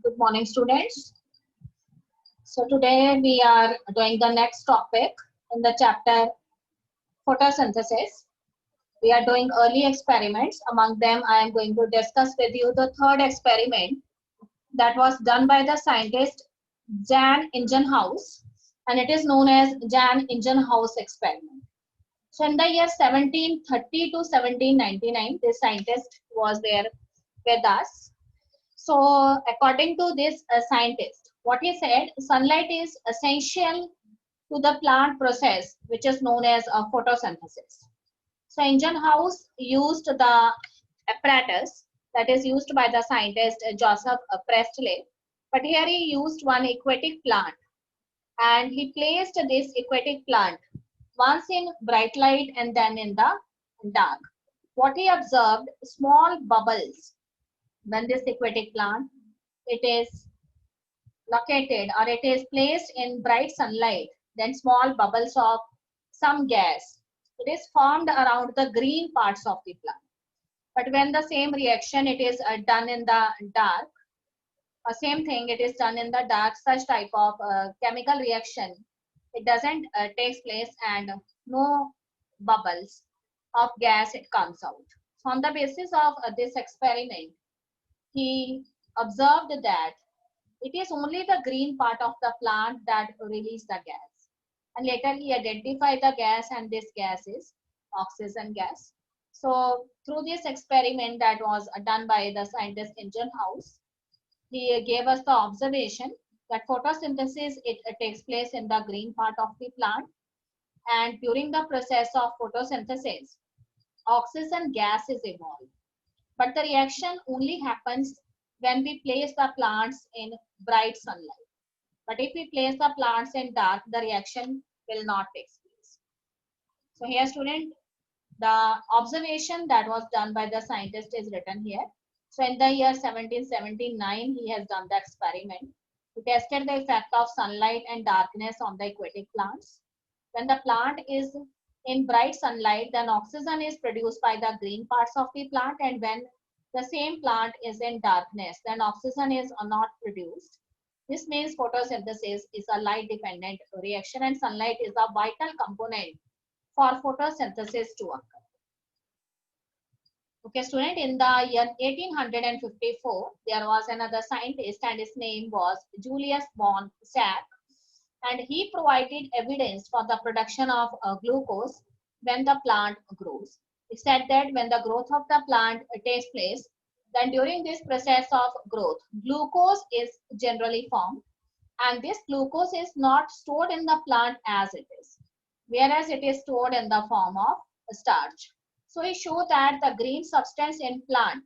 Good morning, students. So today we are doing the next topic in the chapter photosynthesis. We are doing early experiments. Among them, I am going to discuss with you the third experiment that was done by the scientist Jan Ingenhousz, and it is known as Jan Ingenhousz experiment. So in the year 1730 to 1799, this scientist was there with us. So according to this scientist, what he said, sunlight is essential to the plant process, which is known as photosynthesis. So Ingenhousz used the apparatus that is used by the scientist Joseph Priestley, but here he used one aquatic plant, and he placed this aquatic plant once in bright light and then in the dark. What he observed, small bubbles when this aquatic plant it is located or it is placed in bright sunlight, then small bubbles of some gas it is formed around the green parts of the plant. But when the same reaction it is done in the dark, same thing it is done in the dark, such type of chemical reaction it doesn't takes place and no bubbles of gas it comes out. So on the basis of this experiment, he observed that it is only the green part of the plant that release the gas. And later he identified the gas, and this gas is oxygen gas. So through this experiment that was done by the scientist Ingenhousz, he gave us the observation that photosynthesis it takes place in the green part of the plant, and during the process of photosynthesis, oxygen gas is evolved. But the reaction only happens when we place the plants in bright sunlight. But if we place the plants in dark, the reaction will not take place. So here, student, the observation that was done by the scientist is written here. So in the year 1779, he has done the experiment. He tested the effect of sunlight and darkness on the aquatic plants. When the plant is in bright sunlight, then oxygen is produced by the green parts of the plant, and when the same plant is in darkness, then oxygen is not produced. This means photosynthesis is a light dependent reaction, and sunlight is a vital component for photosynthesis to occur. Okay, student, in the year 1854, there was another scientist, and his name was Julius von Sack, and he provided evidence for the production of glucose when the plant grows. He said that when the growth of the plant takes place, then during this process of growth, glucose is generally formed, and this glucose is not stored in the plant as it is, whereas it is stored in the form of starch. So he showed that the green substance in plant,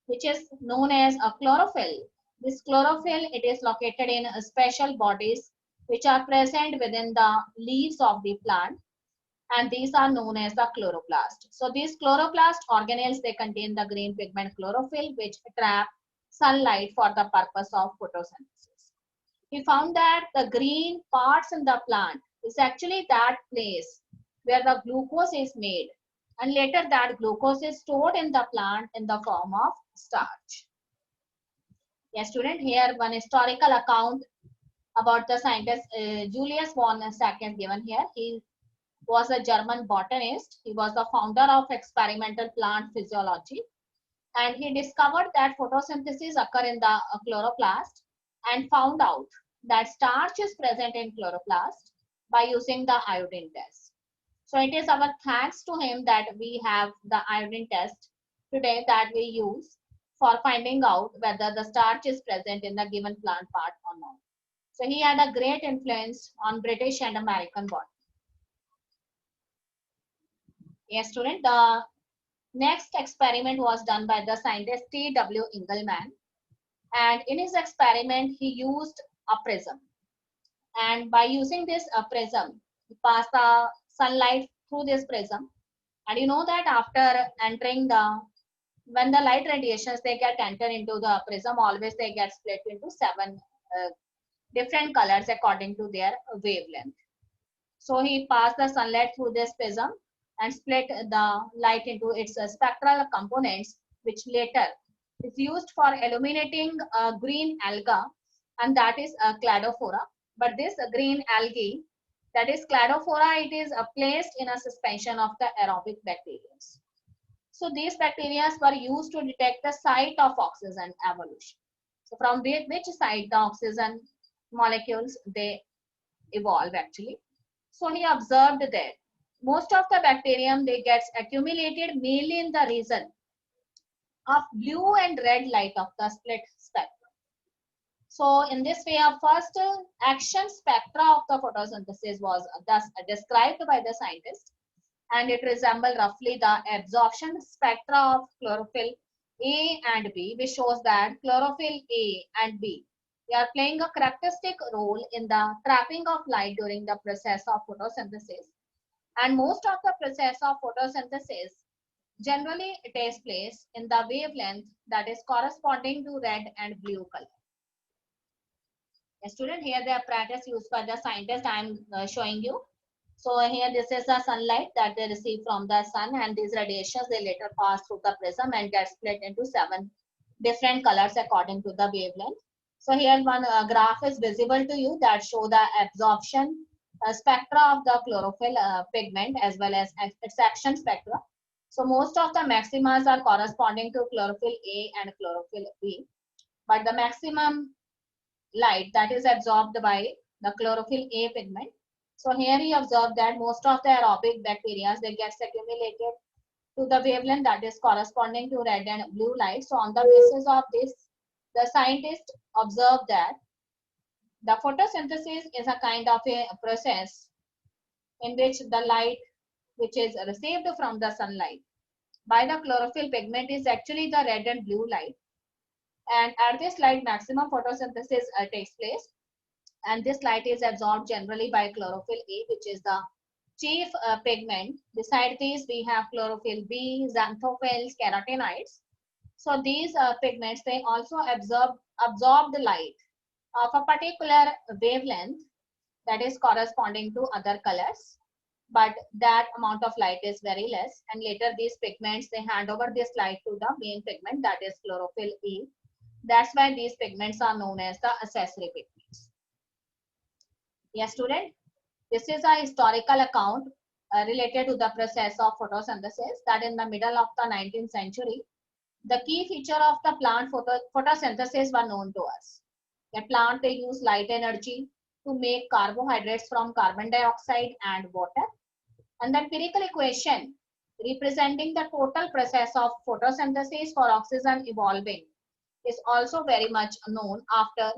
which is known as a chlorophyll, this chlorophyll it is located in special bodies which are present within the leaves of the plant, and these are known as the chloroplast. So these chloroplast organelles, they contain the green pigment chlorophyll, which trap sunlight for the purpose of photosynthesis. He found that the green parts in the plant is actually that place where the glucose is made, and later that glucose is stored in the plant in the form of starch. Yes, student, here one historical account about the scientist Julius von Sack is given here. He was a German botanist. He was the founder of experimental plant physiology, and he discovered that photosynthesis occur in the chloroplast, and found out that starch is present in chloroplast by using the iodine test. So it is our thanks to him that we have the iodine test today that we use for finding out whether the starch is present in the given plant part or not. So he had a great influence on British and American botany. Yes, student, the next experiment was done by the scientist T.W. Engelmann, and in his experiment he used a prism, and by using this prism he passed the sunlight through this prism, and you know that after entering the when the light radiations they get enter into the prism, always they get split into 7 different colors according to their wavelength. So he passed the sunlight through this prism and split the light into its spectral components, which later is used for illuminating green alga, and that is cladophora. But this green algae, that is cladophora, it is placed in a suspension of the aerobic bacteria. So these bacteria were used to detect the site of oxygen evolution. So from which site the oxygen molecules they evolve actually. So he observed that most of the bacterium they gets accumulated mainly in the region of blue and red light of the split spectrum. So in this way, a first action spectra of the photosynthesis was thus described by the scientist, and it resembles roughly the absorption spectra of chlorophyll A and B, which shows that chlorophyll A and B they are playing a characteristic role in the trapping of light during the process of photosynthesis. And most of the process of photosynthesis generally takes place in the wavelength that is corresponding to red and blue color. A student, here the apparatus used by the scientist I am showing you. So here this is the sunlight that they receive from the sun, and these radiations they later pass through the prism and get split into 7 different colors according to the wavelength. So here one graph is visible to you that show the absorption spectra of the chlorophyll pigment as well as its action spectra. So most of the maximas are corresponding to chlorophyll A and chlorophyll B, but the maximum light that is absorbed by the chlorophyll A pigment. So here he observed that most of the aerobic bacteria they get accumulated to the wavelength that is corresponding to red and blue light. So on the basis of this, the scientist observed that the photosynthesis is a kind of a process in which the light which is received from the sunlight by the chlorophyll pigment is actually the red and blue light, and at this light maximum photosynthesis takes place, and this light is absorbed generally by chlorophyll A, which is the chief pigment. Beside these we have chlorophyll B, xanthophylls, carotenoids. So these pigments they also absorb the light of a particular wavelength that is corresponding to other colors, but that amount of light is very less, and later these pigments they hand over this light to the main pigment that is chlorophyll E. That's why these pigments are known as the accessory pigments. Yes, student, this is a historical account related to the process of photosynthesis, that in the middle of the 19th century, the key feature of the plant photosynthesis were known to us. The plant they use light energy to make carbohydrates from carbon dioxide and water. And the empirical equation representing the total process of photosynthesis for oxygen evolving is also very much known after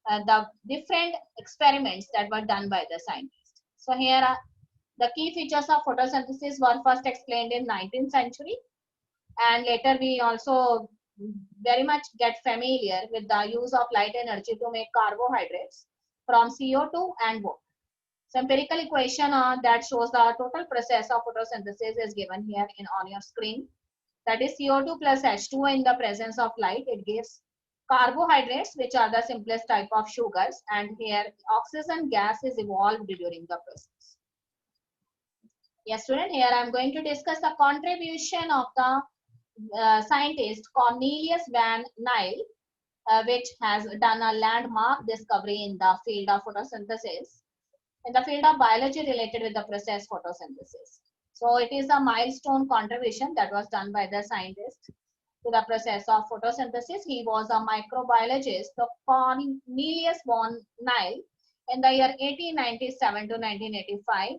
the different experiments that were done by the scientists. So here are the key features of photosynthesis were first explained in 19th century, and later we also very much get familiar with the use of light energy to make carbohydrates from CO2 and water. So empirical equation that shows the total process of photosynthesis is given here on your screen. That is CO2 plus H2O in the presence of light. It gives carbohydrates, which are the simplest type of sugars, and here oxygen gas is evolved during the process. Yes, student, here I am going to discuss the contribution of the scientist Cornelius van Nijl, which has done a landmark discovery in the field of photosynthesis, in the field of biology related with the process photosynthesis. So it is a milestone contribution that was done by the scientist to the process of photosynthesis. He was a microbiologist, the Cornelius van Nijl, in the year 1897 to 1985.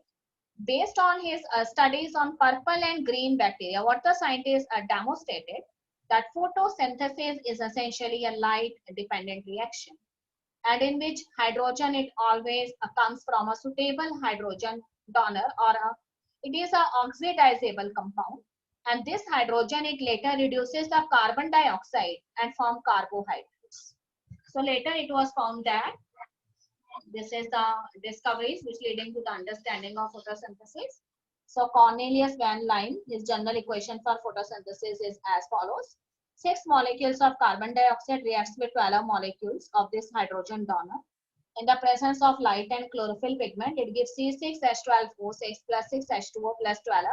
Based on his studies on purple and green bacteria, what the scientists demonstrated that photosynthesis is essentially a light dependent reaction, and in which hydrogen it always comes from a suitable hydrogen donor, or it is a oxidizable compound, and this hydrogen it later reduces the carbon dioxide and form carbohydrates. So later it was found that this is the discoveries which leading to the understanding of photosynthesis. So Cornelius van Nijl, his general equation for photosynthesis is as follows. 6 molecules of carbon dioxide reacts with 12 molecules of this hydrogen donor. In the presence of light and chlorophyll pigment, it gives C6H12O6 plus 6H2O plus 12.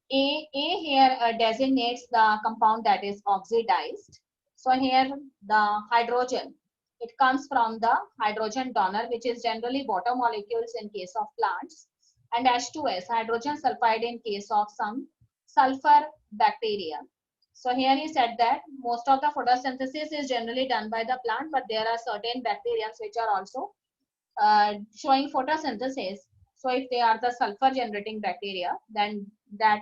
A here designates the compound that is oxidized. So here the hydrogen, it comes from the hydrogen donor, which is generally water molecules in case of plants, and H2S, hydrogen sulfide in case of some sulfur bacteria. So here he said that most of the photosynthesis is generally done by the plant, but there are certain bacteria which are also showing photosynthesis. So if they are the sulfur generating bacteria, then that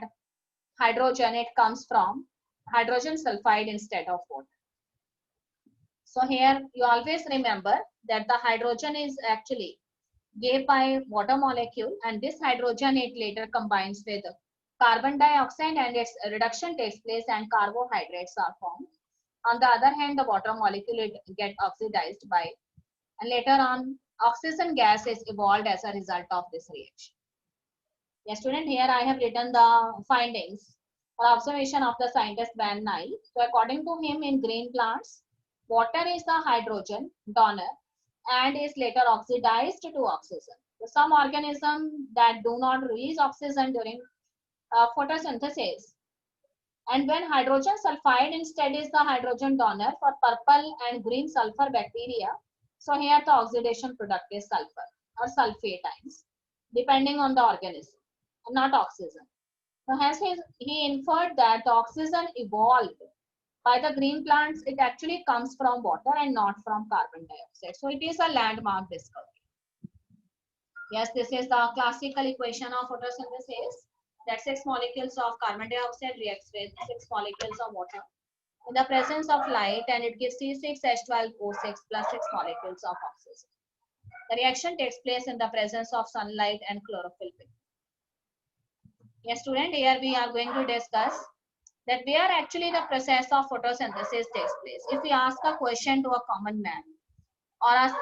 hydrogen, it comes from hydrogen sulfide instead of water. So here you always remember that the hydrogen is actually gave by water molecule, and this hydrogen it later combines with carbon dioxide and its reduction takes place and carbohydrates are formed. On the other hand, the water molecule it get oxidized by, and later on oxygen gas is evolved as a result of this reaction. Yes, student, here I have written the findings or observation of the scientist Van Nile. So according to him, in green plants, water is the hydrogen donor and is later oxidized to oxygen. So some organisms that do not release oxygen during photosynthesis, and when hydrogen sulfide instead is the hydrogen donor for purple and green sulfur bacteria, so here the oxidation product is sulfur or sulfate ions, depending on the organism, not oxygen. So hence he inferred that the oxygen evolved by the green plants, it actually comes from water and not from carbon dioxide. So it is a landmark discovery. Yes, this is the classical equation of photosynthesis, that 6 molecules of carbon dioxide reacts with 6 molecules of water in the presence of light, and it gives C6H12O6 plus 6 molecules of oxygen. The reaction takes place in the presence of sunlight and chlorophyll pigment. Yes, student, here we are going to discuss that where actually the process of photosynthesis takes place. If we ask a question to a common man or a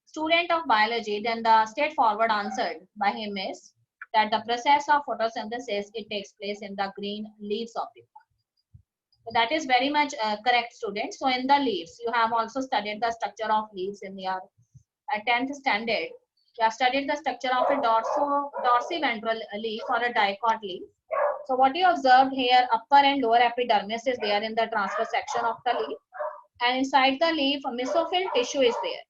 student of biology, then the straightforward answer by him is that the process of photosynthesis, it takes place in the green leaves of the plant. So that is very much correct, student. So in the leaves, you have also studied the structure of leaves in your 10th standard. You have studied the structure of a dorsiventral leaf or a dicot leaf. So what you observed here, upper and lower epidermis is there in the transverse section of the leaf, and inside the leaf, mesophyll tissue is there.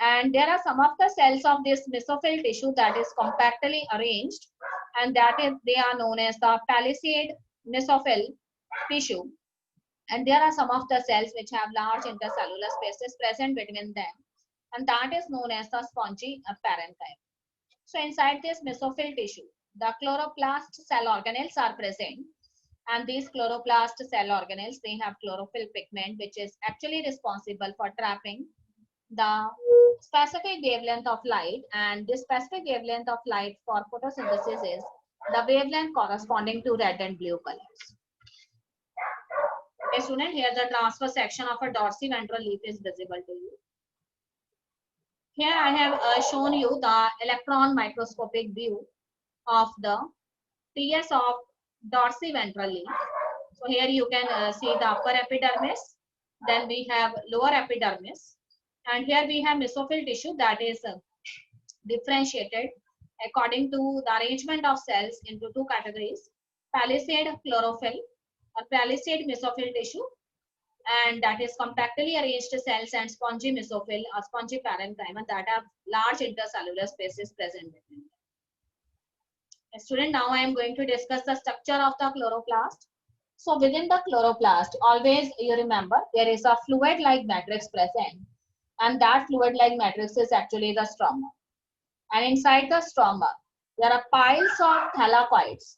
And there are some of the cells of this mesophyll tissue that is compactly arranged, and that is they are known as the palisade mesophyll tissue. And there are some of the cells which have large intercellular spaces present between them, and that is known as the spongy parenchyma. So inside this mesophyll tissue, the chloroplast cell organelles are present, and these chloroplast cell organelles, they have chlorophyll pigment, which is actually responsible for trapping the specific wavelength of light, and this specific wavelength of light for photosynthesis is the wavelength corresponding to red and blue colors. Okay, student, here the transverse section of a dorsiventral leaf is visible to you. Here I have shown you the electron microscopic view of the TS of dorsiventral leaf. So here you can see the upper epidermis, then we have lower epidermis, and here we have mesophyll tissue that is differentiated according to the arrangement of cells into two categories: palisade chlorophyll or palisade mesophyll tissue, and that is compactly arranged cells, and spongy mesophyll or spongy parenchyma that have large intercellular spaces present between them. Student, now I am going to discuss the structure of the chloroplast. So within the chloroplast, always you remember there is a fluid-like matrix present, and that fluid-like matrix is actually the stroma. And inside the stroma, there are piles of thylakoids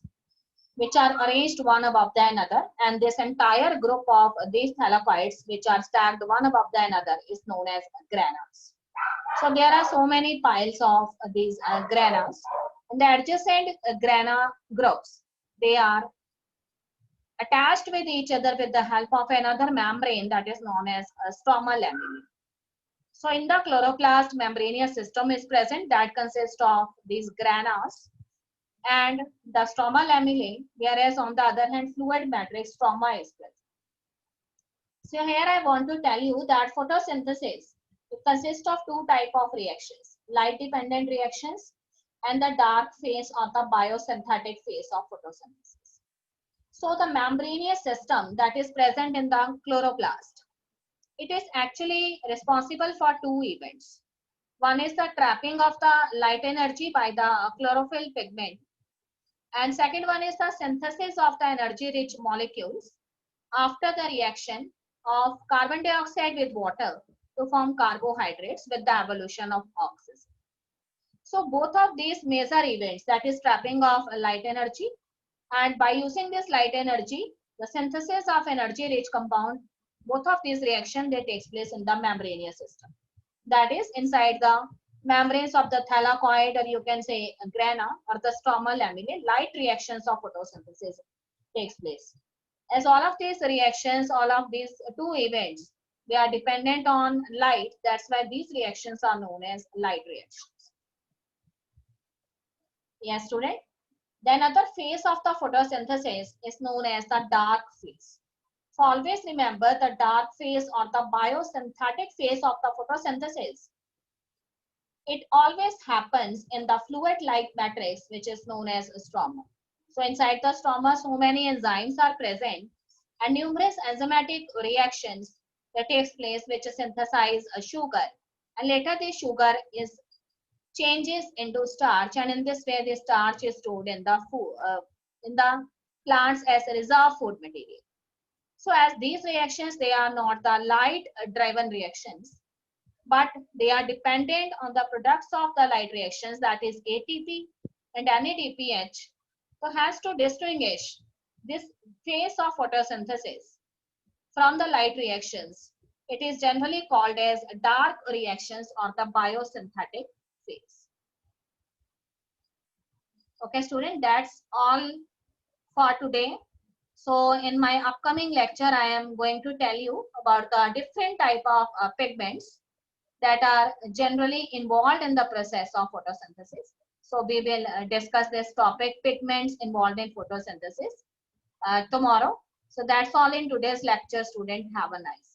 which are arranged one above the another, and this entire group of these thylakoids which are stacked one above the another is known as granas. So there are so many piles of these granas, and the adjacent grana groups, they are attached with each other with the help of another membrane that is known as stroma lamellae. So in the chloroplast, membranous system is present that consists of these granas and the stroma lamellae, whereas on the other hand, fluid matrix stroma is present. So here I want to tell you that photosynthesis, it consists of two types of reactions: light dependent reactions and the dark phase or the biosynthetic phase of photosynthesis. So the membranous system that is present in the chloroplast, it is actually responsible for two events. One is the trapping of the light energy by the chlorophyll pigment, and second one is the synthesis of the energy rich molecules after the reaction of carbon dioxide with water to form carbohydrates with the evolution of oxygen. So both of these major events, that is trapping of light energy, and by using this light energy, the synthesis of energy rich compound, both of these reactions, they takes place in the membranous system. That is inside the membranes of the thylakoid, or you can say grana, or the stromal laminae, light reactions of photosynthesis takes place. As all of these reactions, all of these two events, they are dependent on light. That's why these reactions are known as light reactions. Yes, student. The another phase of the photosynthesis is known as the dark phase. So always remember the dark phase or the biosynthetic phase of the photosynthesis. It always happens in the fluid-like matrix, which is known as stroma. So inside the stroma, so many enzymes are present and numerous enzymatic reactions that takes place which synthesize a sugar, and later the sugar is changes into starch, and in this way the starch is stored in the food, in the plants as a reserve food material. So as these reactions, they are not the light driven reactions, but they are dependent on the products of the light reactions, that is ATP and NADPH. So has to distinguish this phase of photosynthesis from the light reactions. It is generally called as dark reactions or the biosynthetic phase. Okay, student, that's all for today. So in my upcoming lecture, I am going to tell you about the different type of pigments that are generally involved in the process of photosynthesis. So we will discuss this topic, pigments involved in photosynthesis, tomorrow. So that's all in today's lecture, student. Have a nice